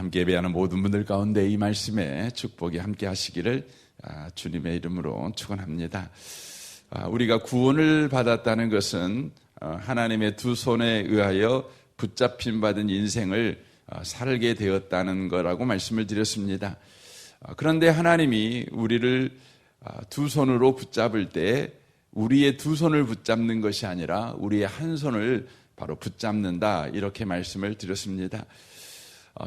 함께 예배하는 모든 분들 가운데 이 말씀에 축복이 함께 하시기를 주님의 이름으로 축원합니다. 우리가 구원을 받았다는 것은 하나님의 두 손에 의하여 붙잡힘 받은 인생을 살게 되었다는 거라고 말씀을 드렸습니다. 그런데 하나님이 우리를 두 손으로 붙잡을 때 우리의 두 손을 붙잡는 것이 아니라 우리의 한 손을 바로 붙잡는다, 이렇게 말씀을 드렸습니다.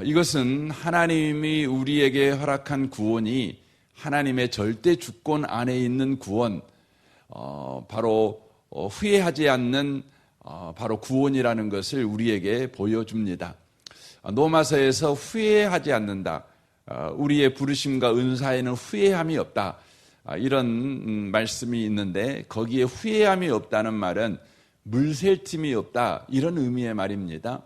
이것은 하나님이 우리에게 허락한 구원이 하나님의 절대 주권 안에 있는 구원, 바로 후회하지 않는 바로 구원이라는 것을 우리에게 보여줍니다. 로마서에서 후회하지 않는다, 우리의 부르심과 은사에는 후회함이 없다, 이런 말씀이 있는데, 거기에 후회함이 없다는 말은 물샐 틈이 없다, 이런 의미의 말입니다.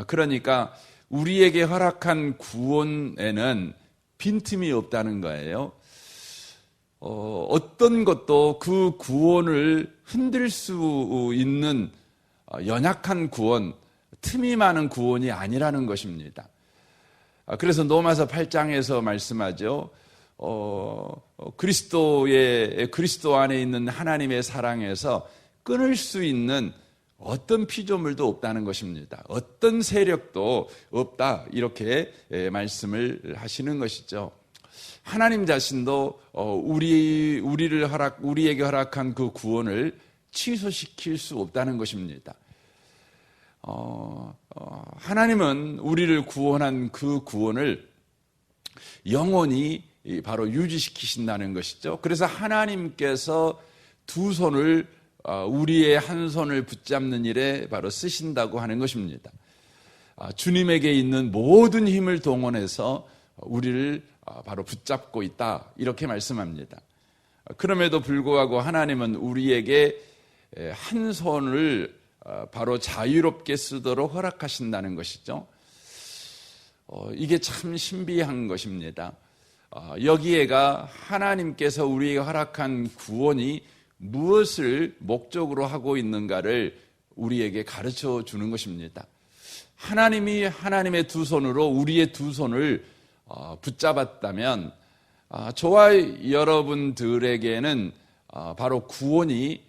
그러니까 우리에게 허락한 구원에는 빈틈이 없다는 거예요. 어떤 것도 그 구원을 흔들 수 있는 연약한 구원, 틈이 많은 구원이 아니라는 것입니다. 그래서 로마서 8장에서 말씀하죠. 그리스도 안에 있는 하나님의 사랑에서 끊을 수 있는 어떤 피조물도 없다는 것입니다. 어떤 세력도 없다, 이렇게 말씀을 하시는 것이죠. 하나님 자신도 우리에게 허락한 그 구원을 취소시킬 수 없다는 것입니다. 하나님은 우리를 구원한 그 구원을 영원히 바로 유지시키신다는 것이죠. 그래서 하나님께서 두 손을 우리의 한 손을 붙잡는 일에 바로 쓰신다고 하는 것입니다. 주님에게 있는 모든 힘을 동원해서 우리를 바로 붙잡고 있다, 이렇게 말씀합니다. 그럼에도 불구하고 하나님은 우리에게 한 손을 바로 자유롭게 쓰도록 허락하신다는 것이죠. 이게 참 신비한 것입니다. 여기에가 하나님께서 우리에게 허락한 구원이 무엇을 목적으로 하고 있는가를 우리에게 가르쳐 주는 것입니다. 하나님이 하나님의 두 손으로 우리의 두 손을 붙잡았다면 저와 여러분들에게는 바로 구원이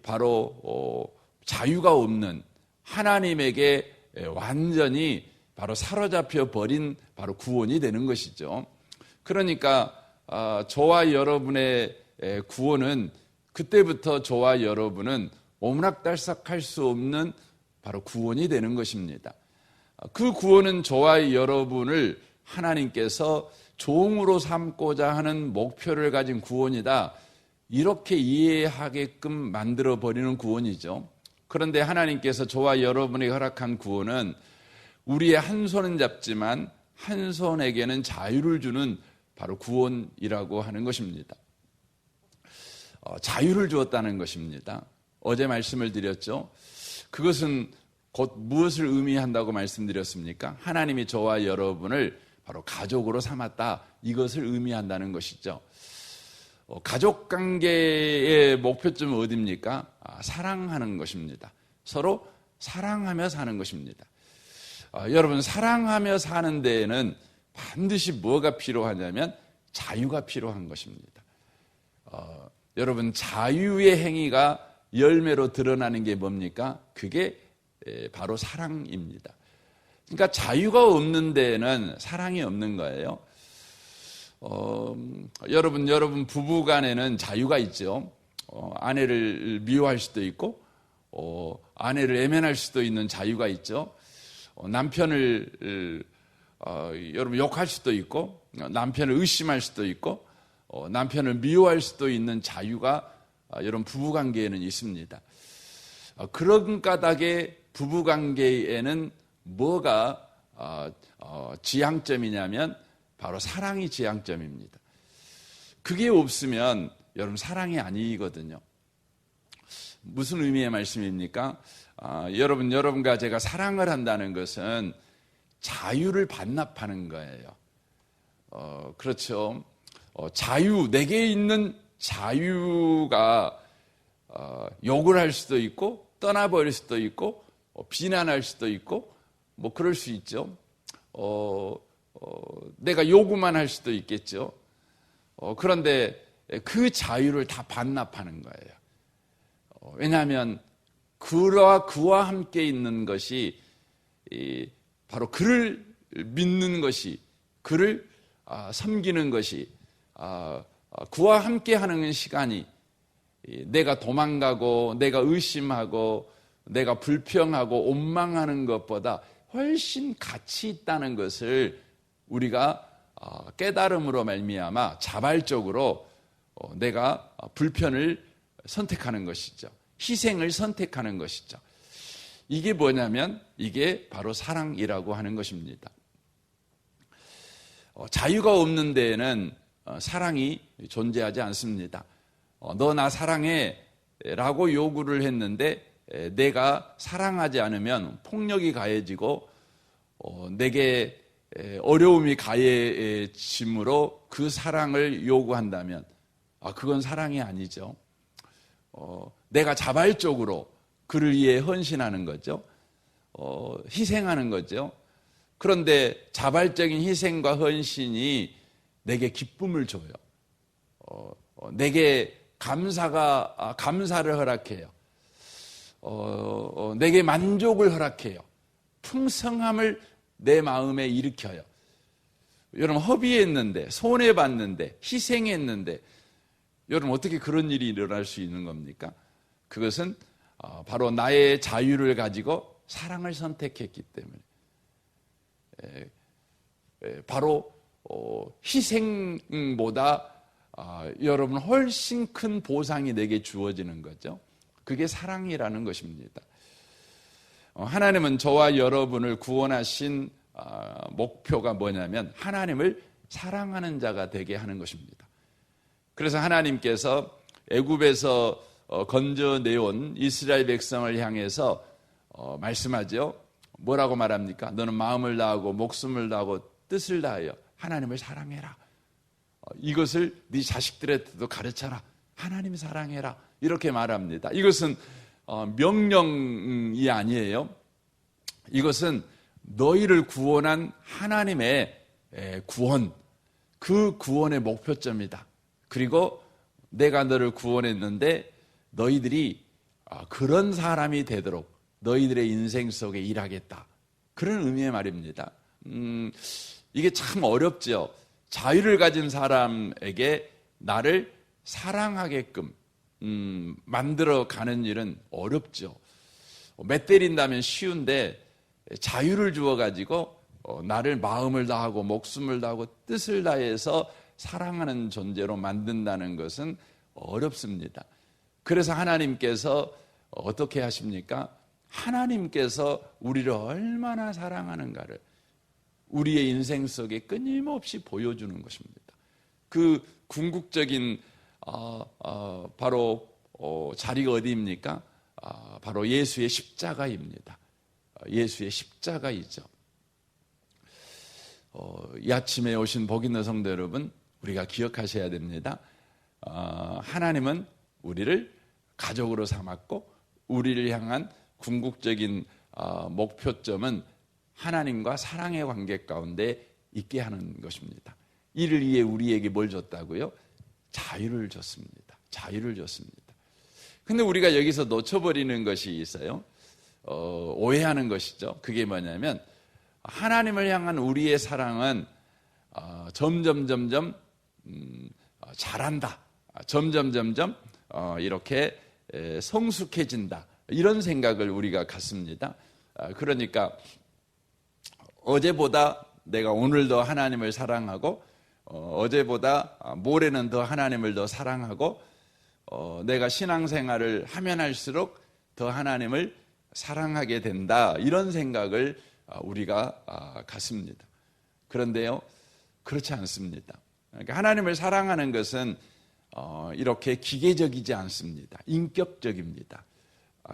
바로 자유가 없는, 하나님에게 완전히 바로 사로잡혀 버린 바로 구원이 되는 것이죠. 그러니까 저와 여러분의 구원은 그때부터 저와 여러분은 오므락달싹할 수 없는 바로 구원이 되는 것입니다. 그 구원은 저와 여러분을 하나님께서 종으로 삼고자 하는 목표를 가진 구원이다, 이렇게 이해하게끔 만들어버리는 구원이죠. 그런데 하나님께서 저와 여러분에게 허락한 구원은 우리의 한 손은 잡지만 한 손에게는 자유를 주는 바로 구원이라고 하는 것입니다. 자유를 주었다는 것입니다. 어제 말씀을 드렸죠. 그것은 곧 무엇을 의미한다고 말씀드렸습니까? 하나님이 저와 여러분을 바로 가족으로 삼았다, 이것을 의미한다는 것이죠. 가족관계의 목표점은 어디입니까? 사랑하는 것입니다. 서로 사랑하며 사는 것입니다. 여러분, 사랑하며 사는 데에는 반드시 뭐가 필요하냐면 자유가 필요한 것입니다. 여러분, 자유의 행위가 열매로 드러나는 게 뭡니까? 그게 바로 사랑입니다. 그러니까 자유가 없는 데에는 사랑이 없는 거예요. 여러분 부부 간에는 자유가 있죠. 아내를 미워할 수도 있고, 아내를 애면할 수도 있는 자유가 있죠. 남편을 여러분 욕할 수도 있고, 남편을 의심할 수도 있고, 남편을 미워할 수도 있는 자유가 여러분 부부관계에는 있습니다. 그런 까닭에 부부관계에는 뭐가 지향점이냐면 바로 사랑이 지향점입니다. 그게 없으면 여러분 사랑이 아니거든요. 무슨 의미의 말씀입니까? 여러분과 제가 사랑을 한다는 것은 자유를 반납하는 거예요. 그렇죠. 자유, 내게 있는 자유가 욕을 할 수도 있고 떠나버릴 수도 있고 비난할 수도 있고 뭐 그럴 수 있죠. 내가 요구만 할 수도 있겠죠. 그런데 그 자유를 다 반납하는 거예요. 왜냐하면 그와 함께 있는 것이 바로 그를 믿는 것이, 그를 섬기는 것이, 그와 함께 하는 시간이 내가 도망가고 내가 의심하고 내가 불평하고 원망하는 것보다 훨씬 가치 있다는 것을 우리가 깨달음으로 말미암아 자발적으로 내가 불편을 선택하는 것이죠. 희생을 선택하는 것이죠. 이게 뭐냐면 이게 바로 사랑이라고 하는 것입니다. 자유가 없는 데에는 사랑이 존재하지 않습니다. 너 나 사랑해 라고 요구를 했는데 내가 사랑하지 않으면 폭력이 가해지고 내게 어려움이 가해짐으로 그 사랑을 요구한다면 그건 사랑이 아니죠. 내가 자발적으로 그를 위해 헌신하는 거죠. 희생하는 거죠. 그런데 자발적인 희생과 헌신이 내게 기쁨을 줘요. 내게 감사를 허락해요. 내게 만족을 허락해요. 풍성함을 내 마음에 일으켜요. 여러분, 허비했는데, 손해봤는데, 희생했는데, 여러분 어떻게 그런 일이 일어날 수 있는 겁니까? 그것은 바로 나의 자유를 가지고 사랑을 선택했기 때문에, 바로 희생보다 여러분 훨씬 큰 보상이 내게 주어지는 거죠. 그게 사랑이라는 것입니다. 하나님은 저와 여러분을 구원하신 목표가 뭐냐면 하나님을 사랑하는 자가 되게 하는 것입니다. 그래서 하나님께서 애굽에서 건져내온 이스라엘 백성을 향해서 말씀하죠. 뭐라고 말합니까? 너는 마음을 다하고 목숨을 다하고 뜻을 다하여 하나님을 사랑해라. 이것을 네 자식들한테도 가르쳐라. 하나님 사랑해라. 이렇게 말합니다. 이것은 명령이 아니에요. 이것은 너희를 구원한 하나님의 구원, 그 구원의 목표점이다. 그리고 내가 너를 구원했는데 너희들이 그런 사람이 되도록 너희들의 인생 속에 일하겠다. 그런 의미의 말입니다. 이게 참 어렵죠. 자유를 가진 사람에게 나를 사랑하게끔 만들어가는 일은 어렵죠. 맷때린다면 쉬운데 자유를 주어가지고 나를 마음을 다하고 목숨을 다하고 뜻을 다해서 사랑하는 존재로 만든다는 것은 어렵습니다. 그래서 하나님께서 어떻게 하십니까? 하나님께서 우리를 얼마나 사랑하는가를 우리의 인생 속에 끊임없이 보여주는 것입니다. 그 궁극적인 바로 자리가 어디입니까? 바로 예수의 십자가입니다. 예수의 십자가이죠. 이 아침에 오신 복 있는 성도 여러분, 우리가 기억하셔야 됩니다. 하나님은 우리를 가족으로 삼았고 우리를 향한 궁극적인 목표점은 하나님과 사랑의 관계 가운데 있게 하는 것입니다. 이를 위해 우리에게 뭘 줬다고요? 자유를 줬습니다. 자유를 줬습니다. 근데 우리가 여기서 놓쳐버리는 것이 있어요. 오해하는 것이죠. 그게 뭐냐면 하나님을 향한 우리의 사랑은 점점 잘한다. 점점 이렇게 성숙해진다. 이런 생각을 우리가 갖습니다. 그러니까 어제보다 내가 오늘 더 하나님을 사랑하고 어제보다 모레는 더 하나님을 더 사랑하고 내가 신앙생활을 하면 할수록 더 하나님을 사랑하게 된다. 이런 생각을 우리가 갖습니다. 그런데요, 그렇지 않습니다. 그러니까 하나님을 사랑하는 것은 이렇게 기계적이지 않습니다. 인격적입니다.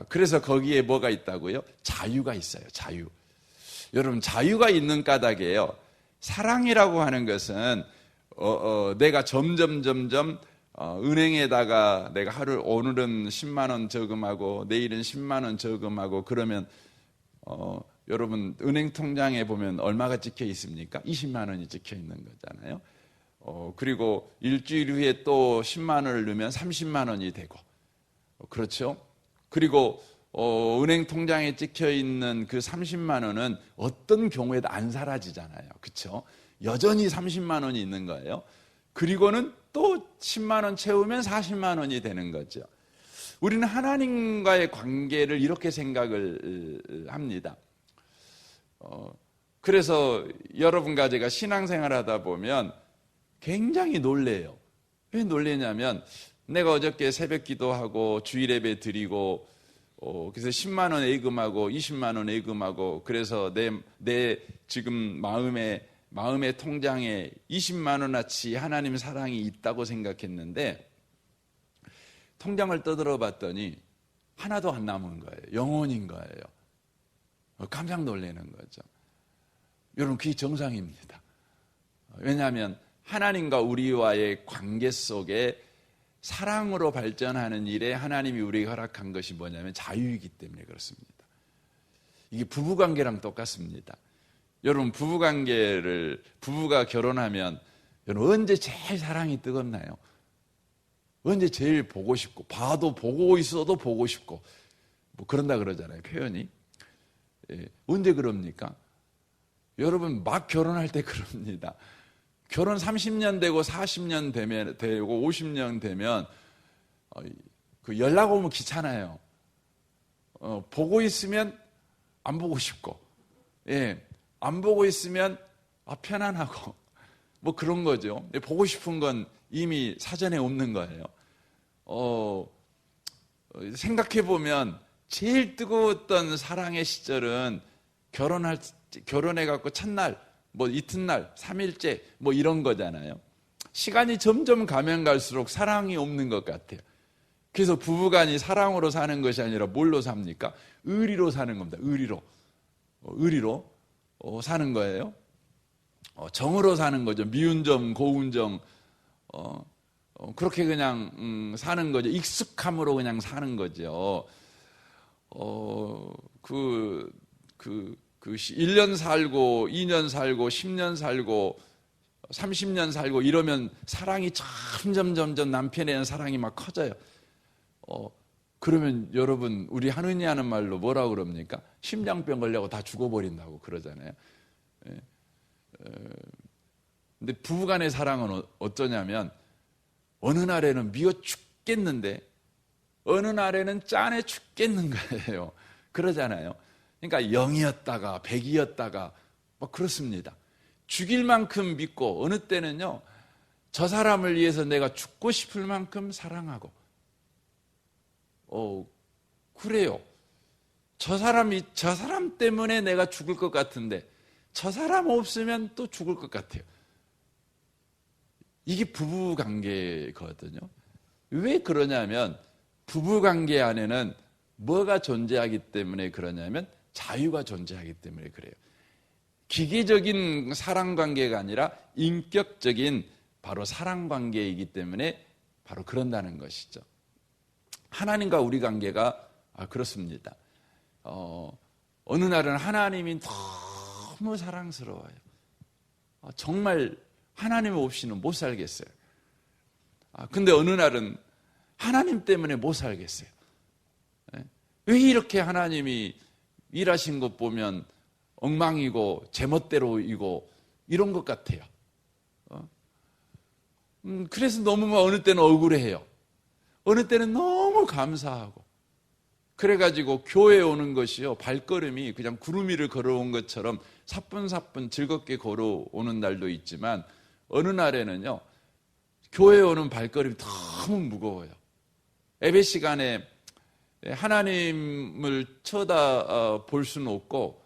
그래서 거기에 뭐가 있다고요? 자유가 있어요. 자유. 여러분, 자유가 있는 까닭이에요. 사랑이라고 하는 것은 내가 점점 은행에다가 내가 오늘은 10만 원 저금하고 내일은 10만 원 저금하고 그러면 여러분 은행 통장에 보면 얼마가 찍혀 있습니까? 20만 원이 찍혀 있는 거잖아요. 그리고 일주일 후에 또 10만 원을 넣으면 30만 원이 되고, 그렇죠? 그리고 은행 통장에 찍혀 있는 그 30만 원은 어떤 경우에도 안 사라지잖아요. 그렇죠? 여전히 30만 원이 있는 거예요. 그리고는 또 10만 원 채우면 40만 원이 되는 거죠. 우리는 하나님과의 관계를 이렇게 생각을 합니다. 그래서 여러분과 제가 신앙생활 하다 보면 굉장히 놀래요. 왜 놀래냐면 내가 어저께 새벽 기도하고 주일 예배 드리고 그래서 10만 원 예금하고 20만 원 예금하고 그래서 내 지금 마음의 통장에 20만 원어치 하나님 사랑이 있다고 생각했는데 통장을 떠들어 봤더니 하나도 안 남은 거예요. 영원인 거예요. 깜짝 놀라는 거죠. 여러분, 그게 정상입니다. 왜냐하면 하나님과 우리와의 관계 속에 사랑으로 발전하는 일에 하나님이 우리에게 허락한 것이 뭐냐면 자유이기 때문에 그렇습니다. 이게 부부관계랑 똑같습니다. 여러분, 부부가 결혼하면 여러분 언제 제일 사랑이 뜨겁나요? 언제 제일 보고 싶고, 봐도 보고 있어도 보고 싶고, 뭐 그런다 그러잖아요, 표현이. 언제 그럽니까? 여러분, 막 결혼할 때 그럽니다. 결혼 30년 되고 40년 되고 50년 되면 그 연락 오면 귀찮아요. 보고 있으면 안 보고 싶고, 안 보고 있으면 편안하고, 뭐 그런 거죠. 보고 싶은 건 이미 사전에 없는 거예요. 생각해보면 제일 뜨거웠던 사랑의 시절은 결혼해갖고 첫날, 뭐 이튿날, 3일째, 뭐 이런 거잖아요. 시간이 점점 가면 갈수록 사랑이 없는 것 같아요. 그래서 부부간이 사랑으로 사는 것이 아니라 뭘로 삽니까? 의리로 사는 겁니다. 의리로 사는 거예요. 정으로 사는 거죠. 미운 점, 고운 점, 그렇게 그냥 사는 거죠. 익숙함으로 그냥 사는 거죠. 1년 살고 2년 살고 10년 살고 30년 살고 이러면 사랑이 점점 남편에 대한 사랑이 막 커져요. 그러면 여러분, 우리 한은이 하는 말로 뭐라고 그럽니까? 심장병 걸려고 다 죽어버린다고 그러잖아요. 근데 부부간의 사랑은 어쩌냐면 어느 날에는 미워 죽겠는데 어느 날에는 짠해 죽겠는 거예요. 그러잖아요. 그러니까 0이었다가 100이었다가 뭐 그렇습니다. 죽일 만큼 믿고 어느 때는요, 저 사람을 위해서 내가 죽고 싶을 만큼 사랑하고, 그래요. 저 사람 때문에 내가 죽을 것 같은데 저 사람 없으면 또 죽을 것 같아요. 이게 부부관계거든요. 왜 그러냐면 부부관계 안에는 뭐가 존재하기 때문에 그러냐면 자유가 존재하기 때문에 그래요. 기계적인 사랑관계가 아니라 인격적인 바로 사랑관계이기 때문에 바로 그런다는 것이죠. 하나님과 우리 관계가 그렇습니다. 어느 날은 하나님이 너무 사랑스러워요. 정말 하나님 없이는 못 살겠어요. 근데 어느 날은 하나님 때문에 못 살겠어요. 왜 이렇게 하나님이 일하신 것 보면 엉망이고 제멋대로이고 이런 것 같아요. 그래서 너무 어느 때는 억울해요. 어느 때는 너무 감사하고. 그래가지고 교회에 오는 것이요, 발걸음이 그냥 구름 위를 걸어온 것처럼 사뿐사뿐 즐겁게 걸어오는 날도 있지만 어느 날에는요, 교회에 오는 발걸음이 너무 무거워요. 예배 시간에 하나님을 쳐다볼 수는 없고,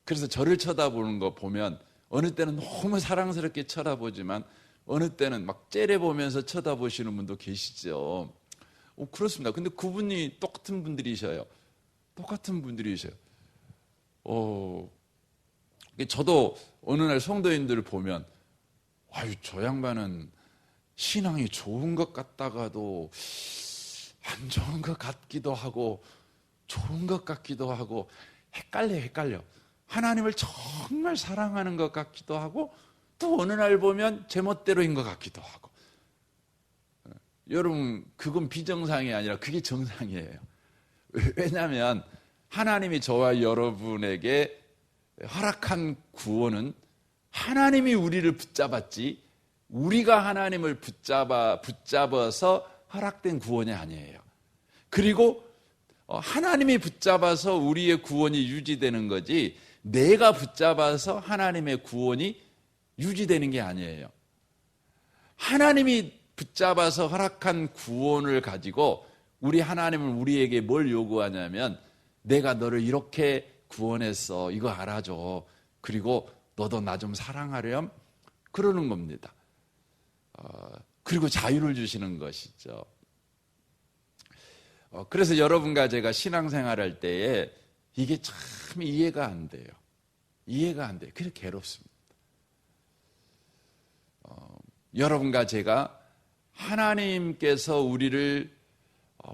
그래서 저를 쳐다보는 거 보면 어느 때는 너무 사랑스럽게 쳐다보지만 어느 때는 막 째려보면서 쳐다보시는 분도 계시죠. 그렇습니다. 근데 그분이 똑같은 분들이셔요. 저도 어느 날 성도인들을 보면 저 양반은 신앙이 좋은 것 같다가도 안 좋은 것 같기도 하고 좋은 것 같기도 하고 헷갈려. 하나님을 정말 사랑하는 것 같기도 하고 또 어느 날 보면 제멋대로인 것 같기도 하고. 여러분, 그건 비정상이 아니라 그게 정상이에요. 왜냐하면 하나님이 저와 여러분에게 허락한 구원은 하나님이 우리를 붙잡았지 우리가 하나님을 붙잡아서 허락된 구원이 아니에요. 그리고 하나님이 붙잡아서 우리의 구원이 유지되는 거지 내가 붙잡아서 하나님의 구원이 유지되는 게 아니에요. 하나님이 붙잡아서 허락한 구원을 가지고 우리 하나님은 우리에게 뭘 요구하냐면 내가 너를 이렇게 구원했어. 이거 알아줘. 그리고 너도 나 좀 사랑하렴. 그러는 겁니다. 그리고 자유를 주시는 것이죠. 그래서 여러분과 제가 신앙생활할 때에 이게 참 이해가 안 돼요. 이해가 안 돼요. 그래서 괴롭습니다. 여러분과 제가 하나님께서 우리를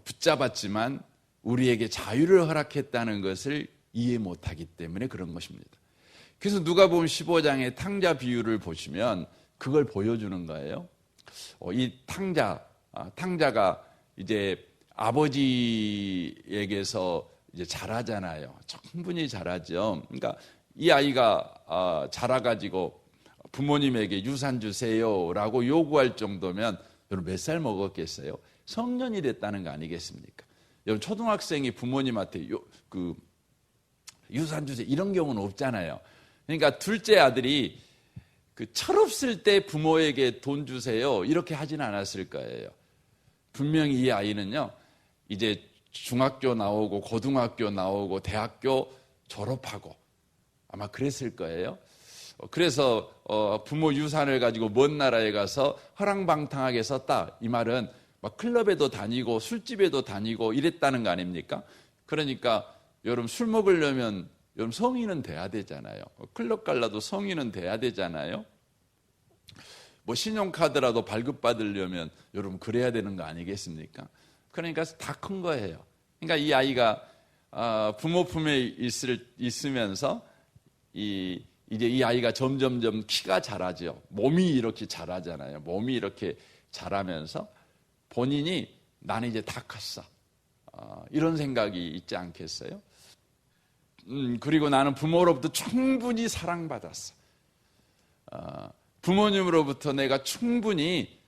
붙잡았지만 우리에게 자유를 허락했다는 것을 이해 못하기 때문에 그런 것입니다. 그래서 누가복음 15장의 탕자 비유를 보시면 그걸 보여주는 거예요. 이 탕자가 이제 아버지에게서 이제 자라잖아요. 충분히 자라죠. 그러니까 이 아이가 자라가지고 부모님에게 유산 주세요라고 요구할 정도면 여러분 몇 살 먹었겠어요? 성년이 됐다는 거 아니겠습니까? 여러분 초등학생이 부모님한테 유산 주세요 이런 경우는 없잖아요. 그러니까 둘째 아들이 그 철없을 때 부모에게 돈 주세요 이렇게 하진 않았을 거예요. 분명히 이 아이는요 이제 중학교 나오고 고등학교 나오고 대학교 졸업하고 아마 그랬을 거예요. 그래서 부모 유산을 가지고 먼 나라에 가서 허랑방탕하게 썼다. 이 말은 막 클럽에도 다니고 술집에도 다니고 이랬다는 거 아닙니까? 그러니까 여러분 술 먹으려면 여러분 성인은 돼야 되잖아요. 클럽 갈라도 성인은 돼야 되잖아요. 뭐 신용카드라도 발급받으려면 여러분 그래야 되는 거 아니겠습니까? 그러니까 다 큰 거예요. 그러니까 이 아이가 부모 품에 있으면서 이제 이 아이가 점점점 키가 자라죠. 몸이 이렇게 자라잖아요. 몸이 이렇게 자라면서 본인이 나는 이제 다 컸어. 이런 생각이 있지 않겠어요? 그리고 나는 부모로부터 충분히 사랑받았어. 부모님으로부터 내가 충분히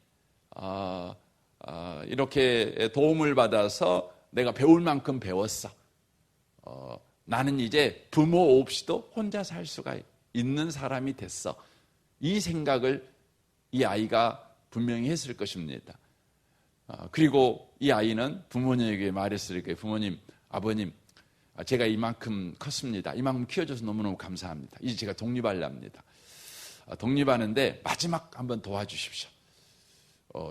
이렇게 도움을 받아서 내가 배울 만큼 배웠어. 나는 이제 부모 없이도 혼자 살 수가 있는 사람이 됐어. 이 생각을 이 아이가 분명히 했을 것입니다. 그리고 이 아이는 부모님에게 말했을 거예요. 부모님, 아버님, 제가 이만큼 컸습니다. 이만큼 키워줘서 너무너무 감사합니다. 이제 제가 독립하려합니다. 독립하는데 마지막 한번 도와주십시오.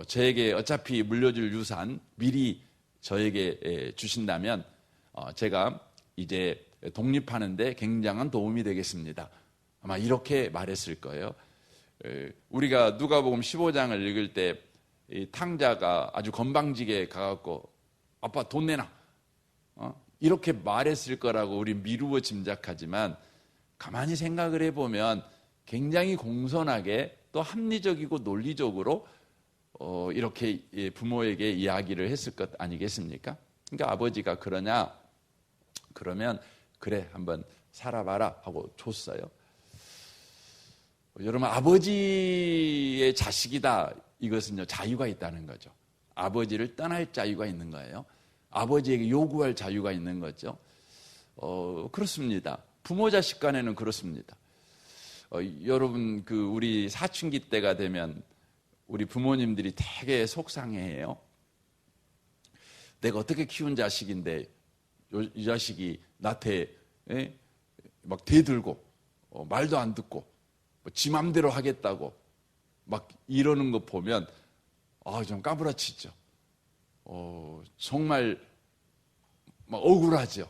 저에게 어차피 물려줄 유산 미리 저에게 주신다면 제가 이제 독립하는데 굉장한 도움이 되겠습니다. 아마 이렇게 말했을 거예요. 우리가 누가복음 15장을 읽을 때 이 탕자가 아주 건방지게 가갖고 아빠 돈 내놔 이렇게 말했을 거라고 우리 미루어 짐작하지만 가만히 생각을 해보면 굉장히 공손하게 또 합리적이고 논리적으로 이렇게 부모에게 이야기를 했을 것 아니겠습니까? 그러니까 아버지가 그러냐? 그러면 그래 한번 살아봐라 하고 줬어요. 여러분 아버지의 자식이다 이것은요 자유가 있다는 거죠. 아버지를 떠날 자유가 있는 거예요. 아버지에게 요구할 자유가 있는 거죠. 그렇습니다. 부모 자식 간에는 그렇습니다. 여러분 우리 사춘기 때가 되면 우리 부모님들이 되게 속상해해요. 내가 어떻게 키운 자식인데 이 자식이 나한테 막 대들고 말도 안 듣고 지 맘대로 하겠다고 막 이러는 거 보면 좀 까부라치죠. 정말 막 억울하죠.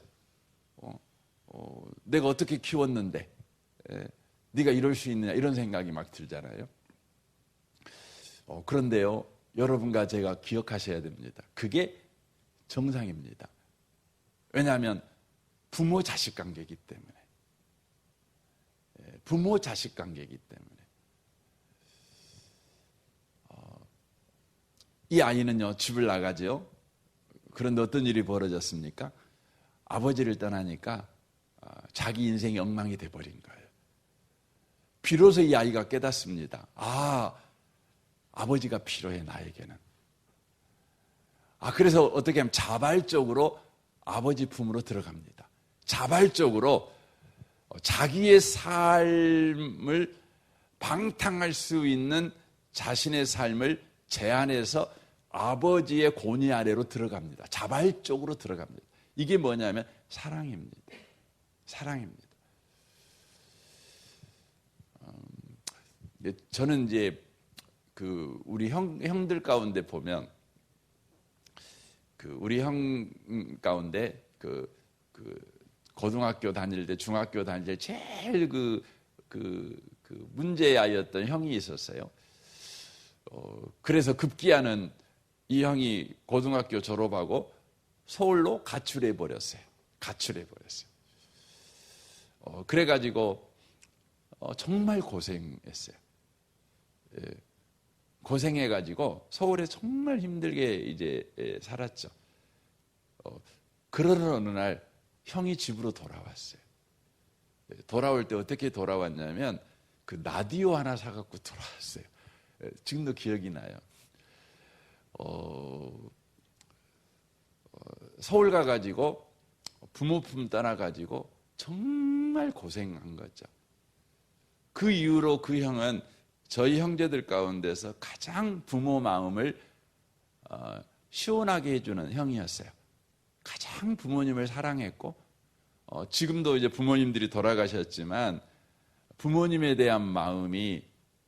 내가 어떻게 키웠는데 네가 이럴 수 있느냐 이런 생각이 막 들잖아요. 그런데요 여러분과 제가 기억하셔야 됩니다. 그게 정상입니다. 왜냐하면 부모 자식 관계이기 때문에 부모 자식 관계이기 때문에. 이 아이는요, 집을 나가죠. 그런데 어떤 일이 벌어졌습니까? 아버지를 떠나니까 자기 인생이 엉망이 돼버린 거예요. 비로소 이 아이가 깨닫습니다. 아버지가 필요해, 나에게는. 그래서 어떻게 하면 자발적으로 아버지 품으로 들어갑니다. 자발적으로 자기의 삶을 방탕할 수 있는 자신의 삶을 제한해서 아버지의 권위 아래로 들어갑니다. 자발적으로 들어갑니다. 이게 뭐냐면 사랑입니다. 사랑입니다. 저는 이제 우리 형들 가운데 보면 우리 형 가운데 고등학교 다닐 때, 중학교 다닐 때 제일 문제아이였던 형이 있었어요. 그래서 급기야는 이 형이 고등학교 졸업하고 서울로 가출해 버렸어요. 그래가지고 정말 고생했어요. 고생해가지고 서울에 정말 힘들게 이제 살았죠. 그러던 어느 날 형이 집으로 돌아왔어요. 돌아올 때 어떻게 돌아왔냐면 라디오 하나 사갖고 돌아왔어요. 지금도 기억이 나요. 서울 가가지고 부모 품 떠나가지고 정말 고생한 거죠. 그 이후로 그 형은 저희 형제들 가운데서 가장 부모 마음을 시원하게 해주는 형이었어요. 가장 부모님을 사랑했고, 지금도 이제 부모님들이 돌아가셨지만 부모님에 대한 마음이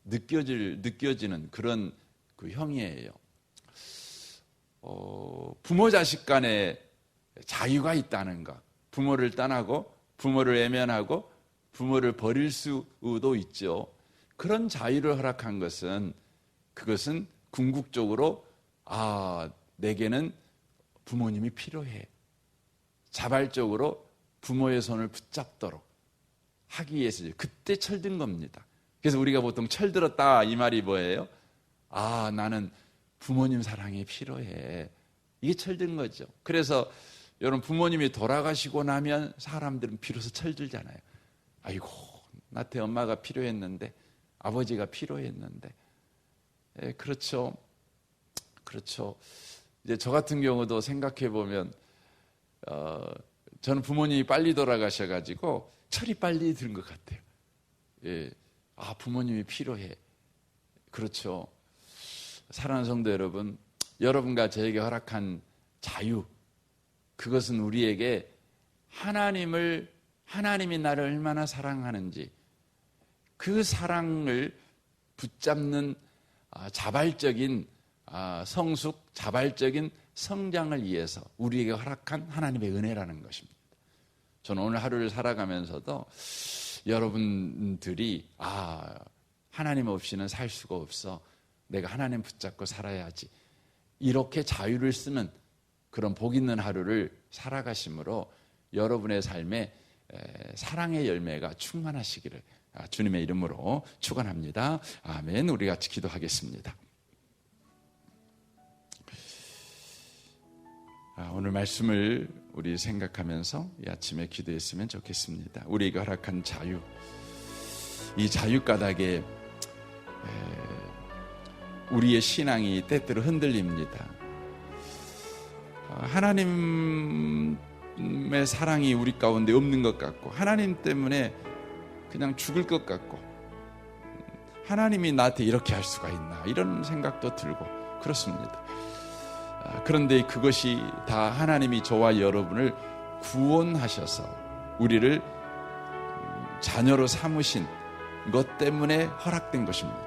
느껴지는 그런 형이에요. 부모 자식 간에 자유가 있다는 것, 부모를 떠나고 부모를 외면하고 부모를 버릴 수도 있죠. 그런 자유를 허락한 것은, 그것은 궁극적으로 내게는 부모님이 필요해, 자발적으로 부모의 손을 붙잡도록 하기 위해서 그때 철든 겁니다. 그래서 우리가 보통 철들었다 이 말이 뭐예요? 나는 부모님 사랑이 필요해, 이게 철든 거죠. 그래서 여러분, 부모님이 돌아가시고 나면 사람들은 비로소 철들잖아요. 아이고, 나한테 엄마가 필요했는데, 아버지가 필요했는데. 그렇죠. 이제 저 같은 경우도 생각해 보면, 저는 부모님이 빨리 돌아가셔가지고 철이 빨리 든 것 같아요. 부모님이 필요해. 그렇죠. 사랑하는 성도 여러분, 여러분과 저에게 허락한 자유, 그것은 우리에게 하나님이 나를 얼마나 사랑하는지, 그 사랑을 붙잡는 자발적인 성숙, 자발적인 성장을 위해서 우리에게 허락한 하나님의 은혜라는 것입니다. 저는 오늘 하루를 살아가면서도 여러분들이 하나님 없이는 살 수가 없어, 내가 하나님 붙잡고 살아야지, 이렇게 자유를 쓰는 그런 복 있는 하루를 살아가심으로 여러분의 삶에 사랑의 열매가 충만하시기를 주님의 이름으로 축원합니다. 아멘. 우리 같이 기도하겠습니다. 오늘 말씀을 우리 생각하면서 이 아침에 기도했으면 좋겠습니다. 우리에게 허락한 자유, 이 자유 가닥에 우리의 신앙이 때때로 흔들립니다. 하나님의 사랑이 우리 가운데 없는 것 같고, 하나님 때문에 그냥 죽을 것 같고, 하나님이 나한테 이렇게 할 수가 있나, 이런 생각도 들고 그렇습니다. 그런데 그것이 다 하나님이 저와 여러분을 구원하셔서 우리를 자녀로 삼으신 것 때문에 허락된 것입니다.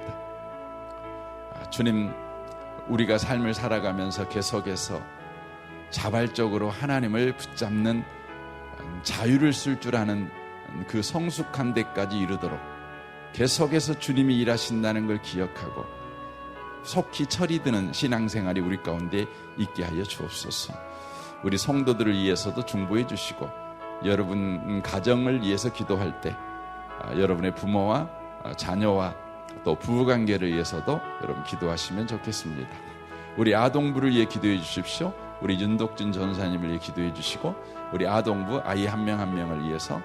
주님, 우리가 삶을 살아가면서 계속해서 자발적으로 하나님을 붙잡는 자유를 쓸 줄 아는 그 성숙한 데까지 이르도록 계속해서 주님이 일하신다는 걸 기억하고 속히 철이 드는 신앙생활이 우리 가운데 있게 하여 주옵소서. 우리 성도들을 위해서도 중보해 주시고, 여러분 가정을 위해서 기도할 때 여러분의 부모와 자녀와 또 부부관계를 위해서도 여러분 기도하시면 좋겠습니다. 우리 아동부를 위해 기도해 주십시오. 우리 윤덕진 전사님을 위해 기도해 주시고 우리 아동부 아이 한 명 한 명을 위해서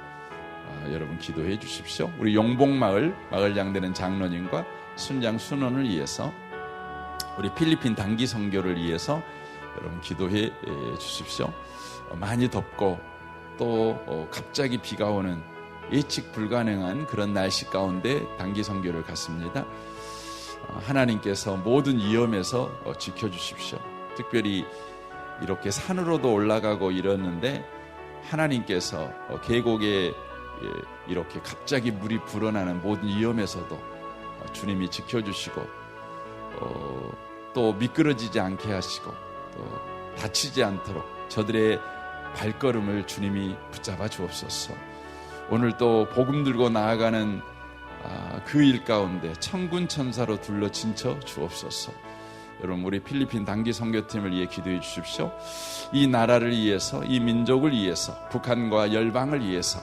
여러분 기도해 주십시오. 우리 용복마을 마을장되는 장로님과 순장 순원을 위해서 우리 필리핀 단기 선교를 위해서 여러분 기도해 주십시오. 많이 덥고 또 갑자기 비가 오는 예측 불가능한 그런 날씨 가운데 단기 선교를 갔습니다. 하나님께서 모든 위험에서 지켜주십시오. 특별히 이렇게 산으로도 올라가고 이러는데 하나님께서 계곡에 이렇게 갑자기 물이 불어나는 모든 위험에서도 주님이 지켜주시고 또 미끄러지지 않게 하시고 또 다치지 않도록 저들의 발걸음을 주님이 붙잡아 주옵소서. 오늘 또 복음 들고 나아가는 그 일 가운데 천군 천사로 둘러 진쳐 주옵소서. 여러분 우리 필리핀 단기 선교팀을 위해 기도해 주십시오. 이 나라를 위해서 이 민족을 위해서 북한과 열방을 위해서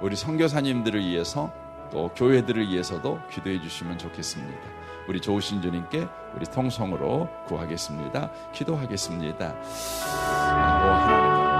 우리 선교사님들을 위해서 또 교회들을 위해서도 기도해 주시면 좋겠습니다. 우리 좋으신 주님께 우리 통성으로 구하겠습니다. 기도하겠습니다. 하나님